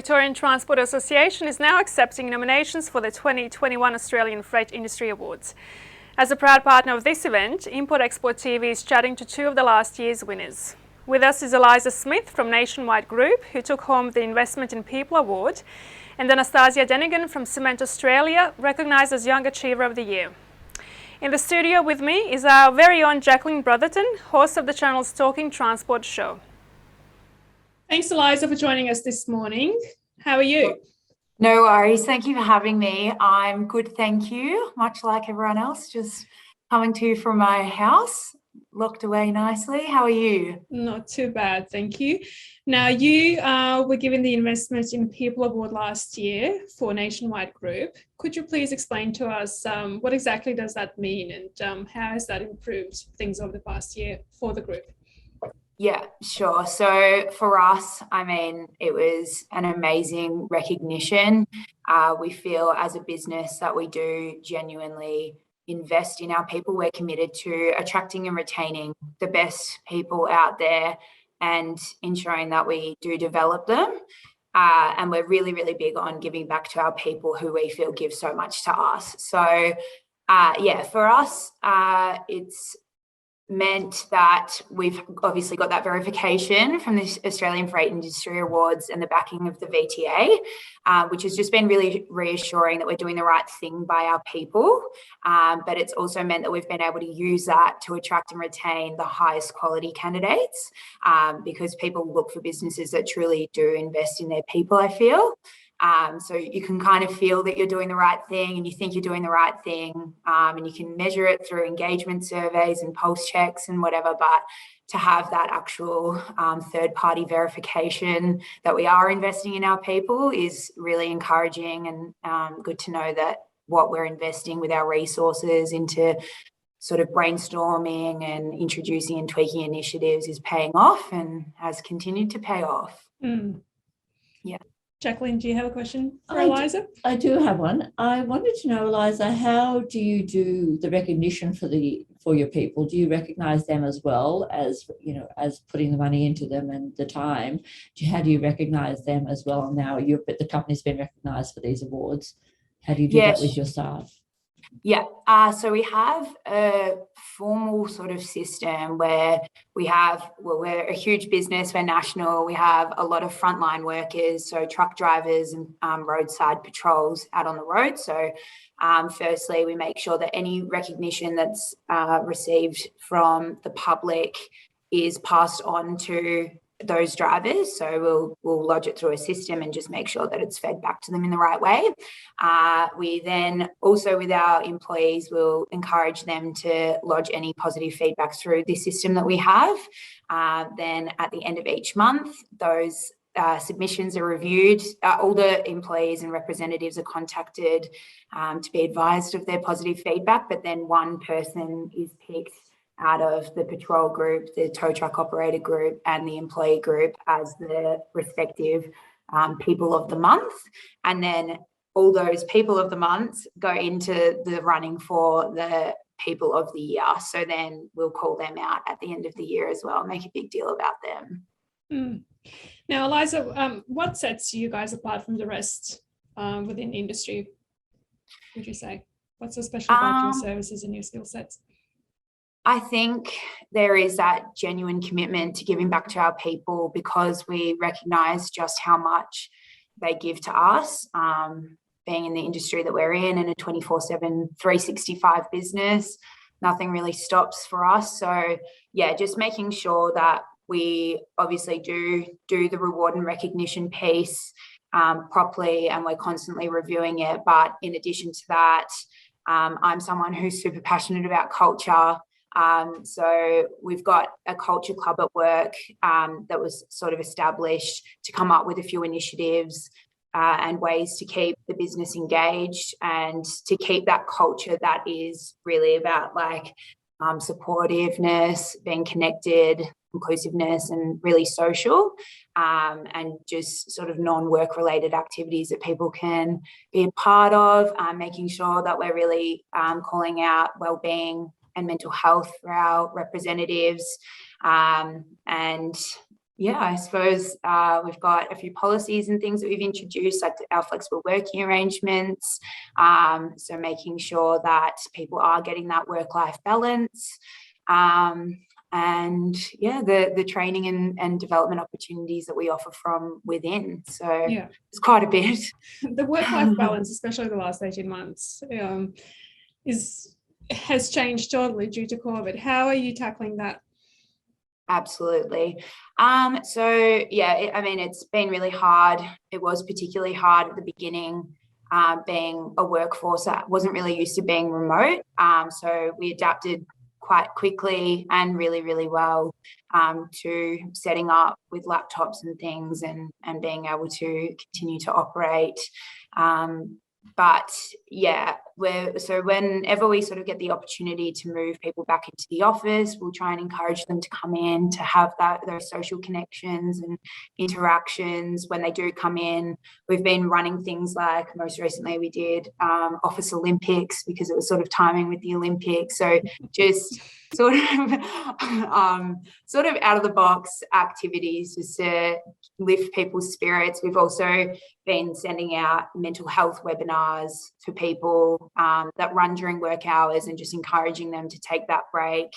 Victorian Transport Association is now accepting nominations for the 2021 Australian Freight Industry Awards. As a proud partner of this event, Import Export TV is chatting to two of the last year's winners. With us is Eliza Smith from Nationwide Group, who took home the Investment in People Award, and Annastasia Dennigan from Cement Australia, recognised as Young Achiever of the Year. In the studio with me is our very own Jacqueline Brotherton, host of the channel's Talking Transport show. Thanks, Eliza, for joining us this morning. How are you? No worries. Thank you for having me. I'm good, thank you. Much like everyone else, just coming to you from my house, locked away nicely. How are you? Not too bad, thank you. Now, you were given the Investment in People Award last year for Nationwide Group. Could you please explain to us what exactly does that mean and how has that improved things over the past year for the group? Yeah, sure. So for us, it was an amazing recognition. We feel as a business that we do genuinely invest in our people. We're committed to attracting and retaining the best people out there and ensuring that we do develop them. And we're really, really big on giving back to our people who we feel give so much to us. So, for us, it's meant that we've obviously got that verification from the Australian Freight Industry Awards and the backing of the VTA, which has just been really reassuring that we're doing the right thing by our people. But it's also meant that we've been able to use that to attract and retain the highest quality candidates, because people look for businesses that truly do invest in their people, I feel. So you can kind of feel that you're doing the right thing and you think you're doing the right thing, and you can measure it through engagement surveys and pulse checks and whatever, but to have that actual third-party verification that we are investing in our people is really encouraging, and good to know that what we're investing with our resources into sort of brainstorming and introducing and tweaking initiatives is paying off and has continued to pay off. Yeah. Jacqueline, do you have a question for Eliza? I do have one. I wanted to know, Eliza, how do you do the recognition for your people? Do you recognise them as well as, as putting the money into them and the time? How do you recognise them as well? Now the company's been recognised for these awards. How do you do that with your staff? Yeah, so we have a formal sort of system where we're a huge business, we're national, we have a lot of frontline workers, so truck drivers and roadside patrols out on the road. So firstly, we make sure that any recognition that's received from the public is passed on to those drivers. So we'll lodge it through a system and just make sure that it's fed back to them in the right way. We then also, with our employees, will encourage them to lodge any positive feedback through this system that we have. Then at the end of each month, those submissions are reviewed. All the employees and representatives are contacted to be advised of their positive feedback, but then one person is picked out of the patrol group, the tow truck operator group, and the employee group as the respective people of the month. And then all those people of the month go into the running for the people of the year. So then we'll call them out at the end of the year as well, make a big deal about them. Now, Eliza, what sets you guys apart from the rest within the industry, would you say? What's so special about your services and your skill sets? I think there is that genuine commitment to giving back to our people because we recognise just how much they give to us, being in the industry that we're in a 24/7, 365 business. Nothing really stops for us. So, just making sure that we obviously do the reward and recognition piece properly, and we're constantly reviewing it. But in addition to that, I'm someone who's super passionate about culture. So we've got a culture club at work that was sort of established to come up with a few initiatives and ways to keep the business engaged and to keep that culture that is really about supportiveness, being connected, inclusiveness, and really social, and just sort of non-work related activities that people can be a part of, making sure that we're really calling out wellbeing and mental health for our representatives, and yeah, I suppose we've got a few policies and things that we've introduced, like our flexible working arrangements. So making sure that people are getting that work-life balance. And yeah, the training and development opportunities that we offer from within. So Yeah, it's quite a bit. the work-life balance, especially the last 18 months, has changed totally due to COVID. How are you tackling that? Absolutely. So yeah, I mean, it's been really hard. It was particularly hard at the beginning, being a workforce that wasn't really used to being remote. So we adapted quite quickly and really, really well to setting up with laptops and things and being able to continue to operate. But yeah, so whenever we sort of get the opportunity to move people back into the office, we'll try and encourage them to come in, to have those social connections and interactions when they do come in. We've been running things like, most recently we did Office Olympics, because it was sort of timing with the Olympics. So just sort of out of the box activities just to lift people's spirits. We've also been sending out mental health webinars for people that run during work hours and just encouraging them to take that break.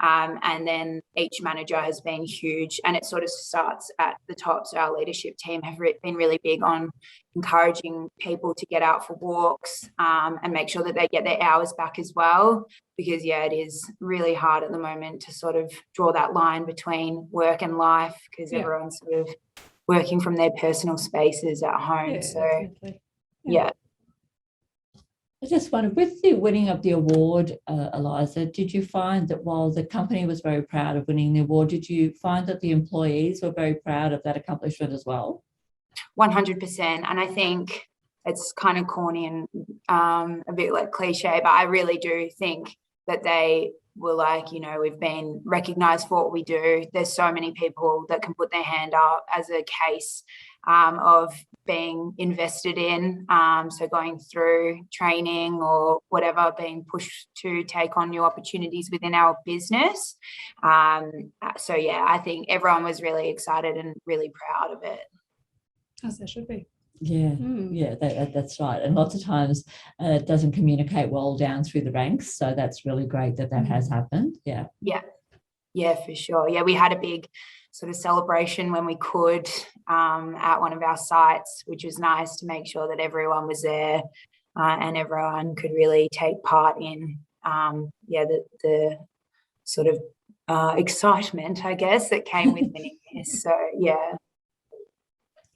And then each manager has been huge, and it sort of starts at the top. So our leadership team have been really big on encouraging people to get out for walks and make sure that they get their hours back as well. Because yeah, it is really hard at the moment to sort of draw that line between work and life, because everyone's sort of working from their personal spaces at home. So Definitely. yeah. I just wondered, with the winning of the award, Eliza, did you find that while the company was very proud of winning the award, did you find that the employees were very proud of that accomplishment as well? 100%. And I think it's kind of corny and a bit like cliche, but I really do think that they were like, you know, we've been recognised for what we do. There's so many people that can put their hand up as a case of being invested in, so going through training or whatever, being pushed to take on new opportunities within our business. So yeah, I think everyone was really excited and really proud of it. As there should be. Yeah, yeah, that's right. And lots of times it doesn't communicate well down through the ranks. So that's really great that has happened. Yeah. Yeah, for sure. Yeah, we had a big sort of celebration when we could at one of our sites, which was nice to make sure that everyone was there and everyone could really take part in the sort of excitement, I guess, that came with winning this. So yeah.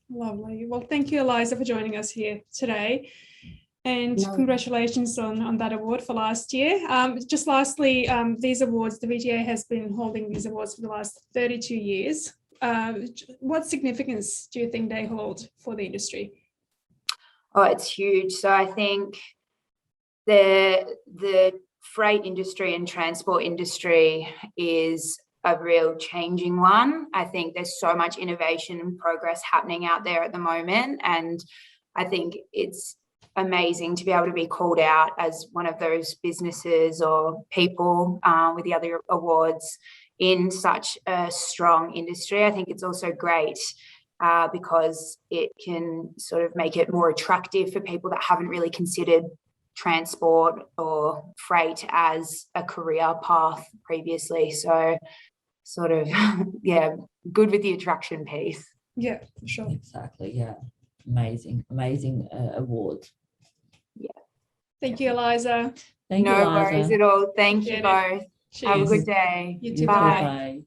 Lovely. Well, thank you, Eliza, for joining us here today. And congratulations on that award for last year. Just lastly, these awards, the VTA has been holding these awards for the last 32 years. What significance do you think they hold for the industry? Oh, it's huge. So I think the freight industry and transport industry is a real changing one. I think there's so much innovation and progress happening out there at the moment. And I think it's amazing to be able to be called out as one of those businesses or people with the other awards in such a strong industry. I think it's also great because it can sort of make it more attractive for people that haven't really considered transport or freight as a career path previously. So sort of, yeah, good with the attraction piece. Yeah, for sure. Exactly, yeah. Amazing awards. Yeah. Thank you, Eliza. Thank you, No Eliza. worries at all. Thank you both. Cheers. Have a good day. You too. Bye.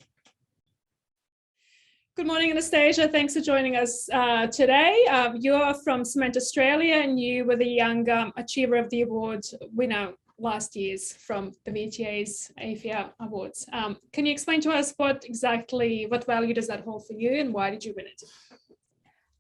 Good morning, Annastasia. Thanks for joining us today. You're from Cement Australia and you were the Young Achiever of the Award winner last year's from the VTA's AFIA Awards. Can you explain to us what value does that hold for you and why did you win it?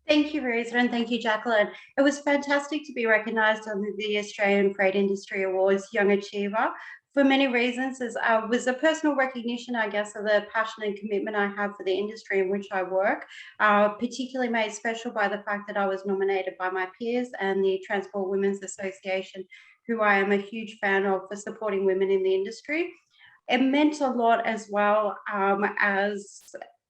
Thank you, Reza, and thank you, Jacqueline. It was fantastic to be recognised on the Australian Freight Industry Awards Young Achiever for many reasons. It was a personal recognition, I guess, of the passion and commitment I have for the industry in which I work, particularly made special by the fact that I was nominated by my peers and the Transport Women's Association, who I am a huge fan of for supporting women in the industry. It meant a lot as well as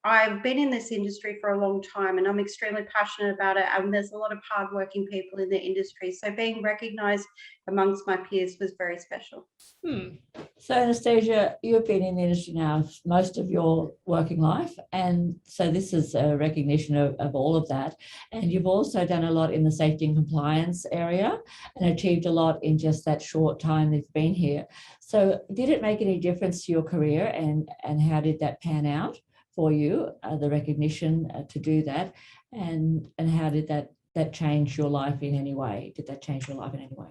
I've been in this industry for a long time and I'm extremely passionate about it. And there's a lot of hardworking people in the industry. So being recognised amongst my peers was very special. So Annastasia, you've been in the industry now most of your working life. And so this is a recognition of all of that. And you've also done a lot in the safety and compliance area and achieved a lot in just that short time you've been here. So did it make any difference to your career and how did that pan out for you, the recognition to do that? And how did that change your life in any way? Did that change your life in any way?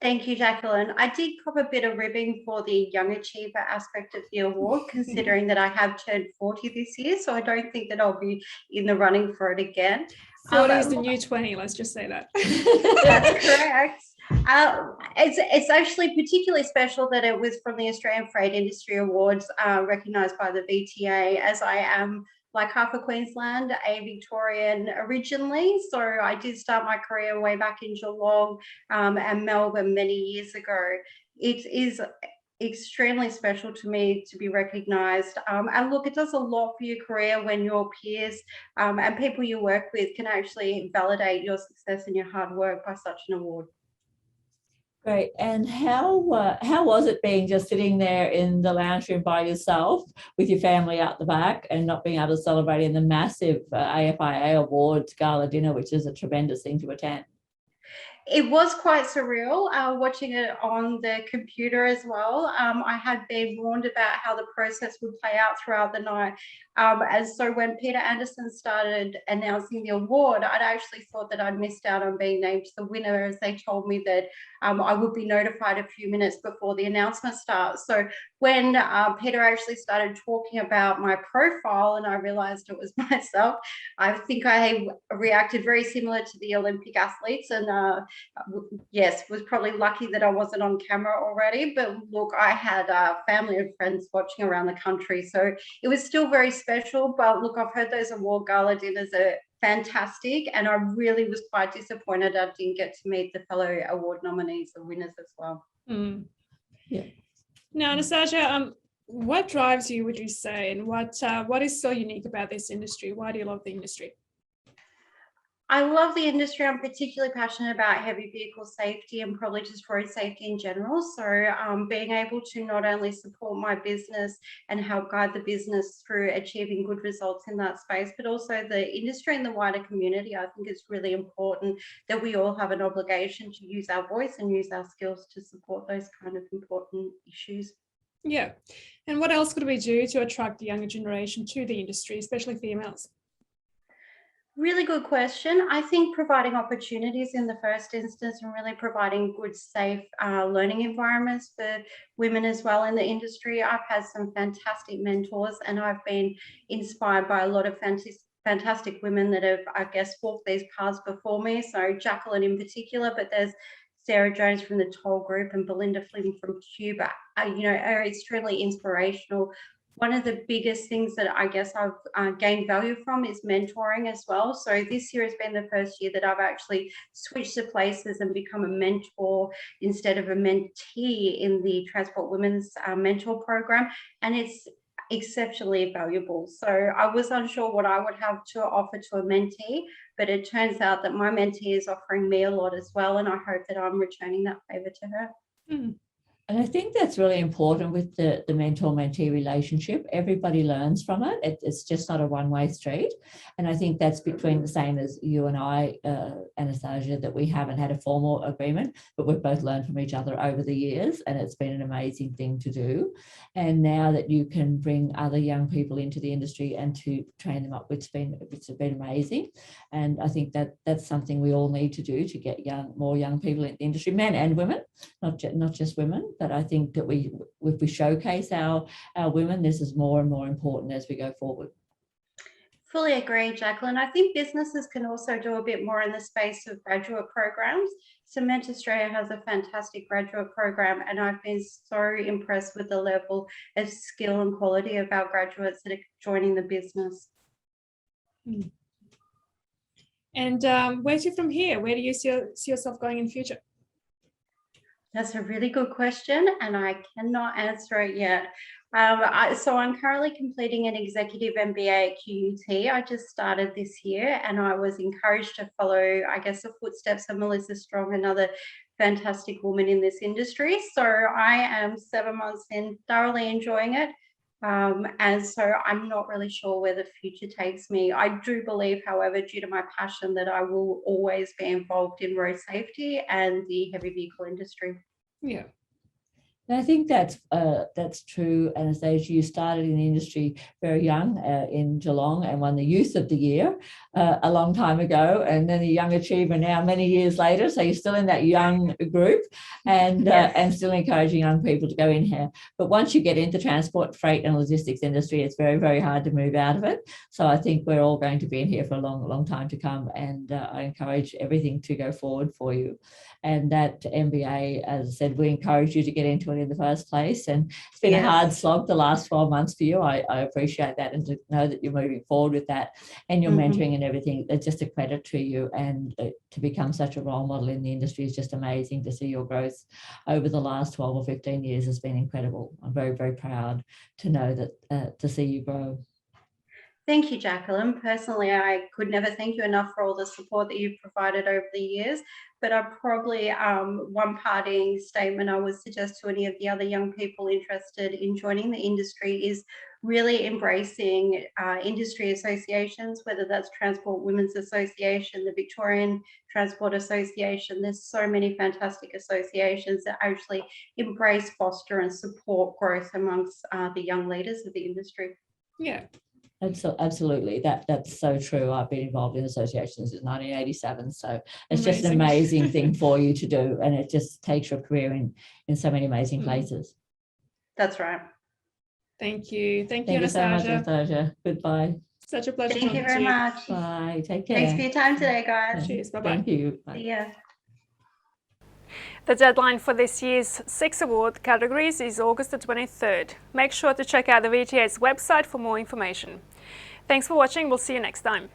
Thank you, Jacqueline. I did cop a bit of ribbing for the Young Achiever aspect of the award, considering that I have turned 40 this year. So I don't think that I'll be in the running for it again. 40 is the new 20, let's just say that. That's correct. It's actually particularly special that it was from the Australian Freight Industry Awards, recognised by the VTA, as I am, like half of Queensland, a Victorian originally. So I did start my career way back in Geelong and Melbourne many years ago. It is extremely special to me to be recognised. And look, it does a lot for your career when your peers and people you work with can actually validate your success and your hard work by such an award. Great. And how was it being just sitting there in the lounge room by yourself with your family out the back and not being able to celebrate in the massive AFIA Awards gala dinner, which is a tremendous thing to attend? It was quite surreal watching it on the computer as well. I had been warned about how the process would play out throughout the night. And so when Peter Anderson started announcing the award, I'd actually thought that I'd missed out on being named the winner, as they told me that I would be notified a few minutes before the announcement starts. So when Peter actually started talking about my profile and I realized it was myself, I think I reacted very similar to the Olympic athletes, and yes, was probably lucky that I wasn't on camera already. But look, I had family and friends watching around the country, so it was still very special. But look, I've heard those award gala dinners are fantastic, and I really was quite disappointed I didn't get to meet the fellow award nominees and winners as well. Yeah. Now, Annastasia, what drives you, would you say, and what is so unique about this industry? Why do you love the industry? I love the industry. I'm particularly passionate about heavy vehicle safety and probably just road safety in general. So being able to not only support my business and help guide the business through achieving good results in that space, but also the industry and the wider community, I think it's really important that we all have an obligation to use our voice and use our skills to support those kind of important issues. Yeah. And what else could we do to attract the younger generation to the industry, especially females? Really good question. I think providing opportunities in the first instance and really providing good, safe learning environments for women as well in the industry. I've had some fantastic mentors and I've been inspired by a lot of fantastic women that have, I guess, walked these paths before me. So Jacqueline in particular, but there's Sarah Jones from the Toll Group and Belinda Flynn from Cuba, are extremely inspirational. One of the biggest things that I guess I've gained value from is mentoring as well. So this year has been the first year that I've actually switched to places and become a mentor instead of a mentee in the Transport Women's Mentor Program. And it's exceptionally valuable. So I was unsure what I would have to offer to a mentee, but it turns out that my mentee is offering me a lot as well. And I hope that I'm returning that favor to her. And I think that's really important with the mentor-mentee relationship. Everybody learns from it. It's just not a one-way street. And I think that's between the same as you and I, Annastasia, that we haven't had a formal agreement, but we've both learned from each other over the years, and it's been an amazing thing to do. And now that you can bring other young people into the industry and to train them up, it's been amazing. And I think that's something we all need to do to get more young people in the industry, men and women, not just women. But I think that if we showcase our women, this is more and more important as we go forward. Fully agree, Jacqueline. I think businesses can also do a bit more in the space of graduate programs. Cement Australia has a fantastic graduate program, and I've been so impressed with the level of skill and quality of our graduates that are joining the business. And where to from here? Where do you see yourself going in the future? That's a really good question, and I cannot answer it yet. So I'm currently completing an executive MBA at QUT. I just started this year, and I was encouraged to follow, I guess, the footsteps of Melissa Strong, another fantastic woman in this industry. So I am 7 months in, thoroughly enjoying it. And so I'm not really sure where the future takes me. I do believe, however, due to my passion, that I will always be involved in road safety and the heavy vehicle industry. Yeah. And I think that's true, Annastasia. You started in the industry very young in Geelong and won the Youth of the Year a long time ago, and then a Young Achiever now many years later. So you're still in that young group, and Yes. and still encouraging young people to go in here. But once you get into transport, freight and logistics industry, it's very, very hard to move out of it. So I think we're all going to be in here for a long, long time to come, and I encourage everything to go forward for you. And that MBA, as I said, we encourage you to get into it in the first place. And it's been a hard slog the last 12 months for you. I appreciate that, and to know that you're moving forward with that and your mentoring and everything. It's just a credit to you, and to become such a role model in the industry is just amazing. To see your growth over the last 12 or 15 years has been incredible. I'm very, very proud to know that, to see you grow. Thank you, Jacqueline. Personally, I could never thank you enough for all the support that you've provided over the years. But I probably, one parting statement I would suggest to any of the other young people interested in joining the industry is really embracing industry associations, whether that's Transport Women's Association, the Victorian Transport Association. There's so many fantastic associations that actually embrace, foster and support growth amongst the young leaders of the industry. Yeah. Absolutely, that's so true. I've been involved in associations since 1987, so it's just an amazing thing for you to do, and it just takes your career in so many amazing places. That's right. Thank you. Thank you so much, Anastasia. Goodbye. Such a pleasure. Thank you very much. Bye. Take care. Thanks for your time today, guys. Cheers. Bye-bye. Thank you. Bye. See ya. The deadline for this year's 6 award categories is August the 23rd. Make sure to check out the VTA's website for more information. Thanks for watching. We'll see you next time.